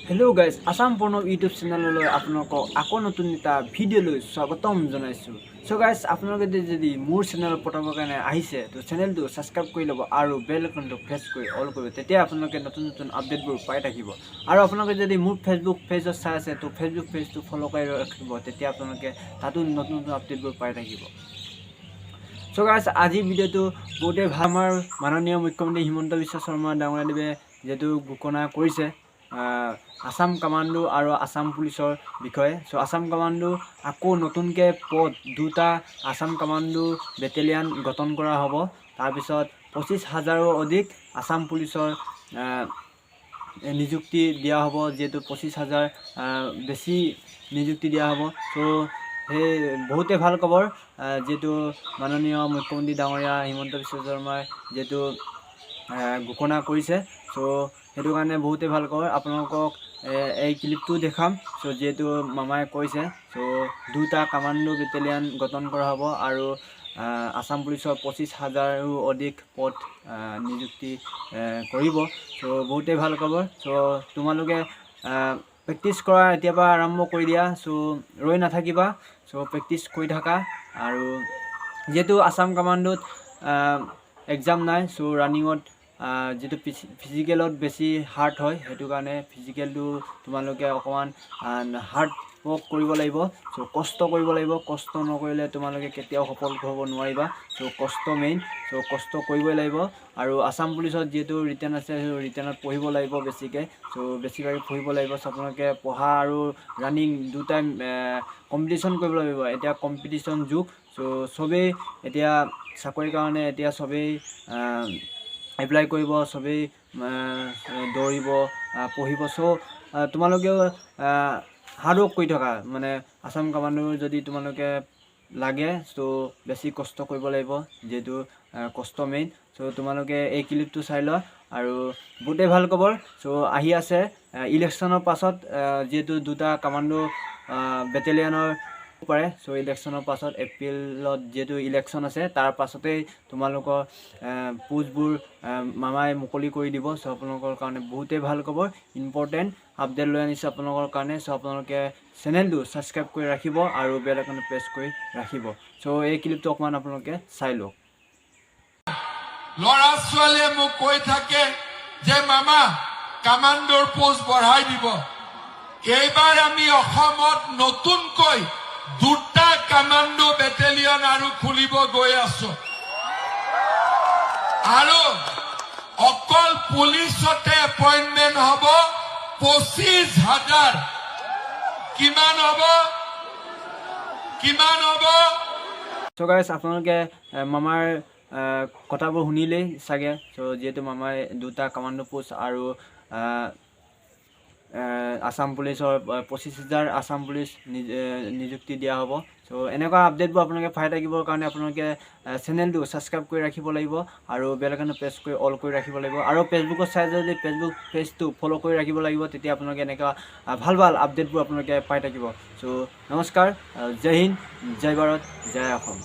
Hello guys Assam Pranab YouTube चेनेलলৈ আপোনালোকক আকৌ নতুন এটা ভিডিঅ'লৈ স্বাগতম জনাইছো। সো গাইস আপোনালোকে যদি মোৰ চেনেল পঠাবৰ কাৰণে আহিছে তো চেনেলটো সাবস্ক্ৰাইব কৰি ল'ব আৰু বেল আইকনটো প্ৰেছ কৰি অল কৰিব, তেতিয়া আপোনালোকে নতুন নতুন আপডেটবোৰ পাই থাকিব। আৰু আপোনালোকে যদি মোৰ ফেসবুক পেজত চাই আছে তো ফেসবুক পেজটো ফলো কৰি ৰাখিব, তেতিয়া আপোনালোকে তাতো নতুন নতুন আপডেটবোৰ পাই থাকিব। সো গাইস আজি ভিডিঅ'টো বহুতে ভাল। আমাৰ মাননীয় মুখ্যমন্ত্ৰী হিমন্ত বিশ্ব শৰ্মা ডাঙৰীয়াদেৱে যেটো ঘোষণা কৰিছে আসাম কমান্ডো আৰু আসাম পুলিচৰ বিষয়ে। সো আসাম কমান্ডো আকৌ নতুনকৈ পদ দুটা আসাম কমান্ডো বেটেলিয়ান গঠন কৰা হ'ব। তাৰপিছত 25,000ৰো অধিক আসাম পুলিচৰ নিযুক্তি দিয়া হ'ব, যেহেতু 25,000 বেছি নিযুক্তি দিয়া হ'ব। সো সেই বহুতে ভাল খবৰ, যেহেতু মাননীয় মুখ্যমন্ত্ৰী ডাঙৰীয়া হিমন্ত বিশ্ব শৰ্মাই যেহেতু ঘোষণা কৰিছে। সো সেইটো কাৰণে বহুতে ভাল খবৰ। আপোনালোকক এই ক্লিপটো দেখাম। সো যেহেতু মামাই কৈছে, সো দুটা কমান্ডো বেটেলিয়ান গঠন কৰা হ'ব আৰু আসাম পুলিচৰ 25,000ৰো অধিক পদ নিযুক্তি কৰিব। সো বহুতে ভাল খবৰ। সো তোমালোকে প্ৰেক্টিছ কৰা এতিয়াৰ পৰা আৰম্ভ কৰি দিয়া। সো ৰৈ নাথাকিবা, সো প্ৰেক্টিছ কৰি থাকা। আৰু যেহেতু আসাম কমান্ডোত এক্সাম নাই, সো ৰানিঙত যেটো ফিজিকেলত বেছি হাৰ্ড হয়, সেইটো কাৰণে ফিজিকেলটো তোমালোকে অকমান হাৰ্ড ৱৰ্ক কৰিব লাগিব। সো কষ্ট কৰিব লাগিব, কষ্ট নকৰিলে তোমালোকে কেতিয়াও সফল হ'ব নোৱাৰিবা। সো কষ্ট মেইন, সো কষ্ট কৰিবই লাগিব। আৰু আসাম পুলিচত যেহেতু ৰিটেন আছে, ৰিটেনত পঢ়িব লাগিব বেছিকৈ। সো বেছিভাগে পঢ়িব লাগিব। সো আপোনালোকে পঢ়া আৰু ৰানিং দুটাই কম্পিটিশ্যন কৰিব লাগিব। এতিয়া কম্পিটিশ্যন যুগ, সো চবেই এতিয়া চাকৰিৰ কাৰণে এতিয়া চবেই এপ্লাই কৰিব, চবেই দৌৰিব, পঢ়িব। সো তোমালোকেও হাৰ্ড ৱৰ্ক কৰি থকা, মানে আসাম কমান্ডোৰ যদি তোমালোকে লাগে তো বেছি কষ্ট কৰিব লাগিব, যেহেতু কষ্ট মেইন। সো তোমালোকে এই ক্লিপটো চাই লোৱা আৰু বহুতেই ভাল খবৰ। সো আহি আছে ইলেকশ্যনৰ পাছত, যেহেতু দুটা কমান্ডো বেটেলিয়ানৰ পাৰে। সো ইলেকশ্যনৰ পাছত এপ্ৰিলত যেহেতু ইলেকশ্যন আছে, তাৰ পাছতেই তোমালোকৰ পোষ্টবোৰ মামাই মুকলি কৰি দিব। সো আপোনালোকৰ কাৰণে বহুতেই ভাল খবৰ, ইম্পৰ্টেণ্ট আপডেট লৈ আনিছে আপোনালোকৰ কাৰণে। সো আপোনালোকে চেনেলটো ছাবস্ক্ৰাইব কৰি ৰাখিব আৰু বেল আইকনটো প্ৰেছ কৰি ৰাখিব। সো এই ক্লিপটো অকণমান আপোনালোকে চাই লওক। ল'ৰা ছোৱালীয়ে মোক কৈ থাকে যে মামা কামাণ্ডোৰ পোষ্ট বঢ়াই দিব। এইবাৰ আমি অসমত নতুনকৈ দুটা কামাণ্ডো বেটেলিয়ন আৰু খুলিব গৈ আছো। আৰু অকল পুলিচতে এপইণ্টমেণ্ট হ'ব 25,000। কিমান হ'ব? সো গাইস আপোনালোকে মামাৰ কথাবোৰ শুনিলেই চাগে। সো যেহেতু মামাই দুটা কমান্ডো পোষ্ট আৰু আসাম পুলিচৰ 25,000 আসাম পুলিচ নিযুক্তি দিয়া হ'ব। সো এনেকুৱা আপডেটবোৰ আপোনালোকে পাই থাকিবৰ কাৰণে আপোনালোকে চেনেলটো ছাবস্ক্ৰাইব কৰি ৰাখিব লাগিব আৰু বেল আইকনটো প্ৰেছ কৰি অল কৰি ৰাখিব লাগিব। আৰু ফেচবুকত চাই যদি ফেচবুক পেজটো ফলো কৰি ৰাখিব লাগিব, তেতিয়া আপোনালোকে এনেকুৱা ভাল ভাল আপডেটবোৰ আপোনালোকে পাই থাকিব। সো নমস্কাৰ, জয় হিন্দ, জয় ভাৰত, জয় অসম।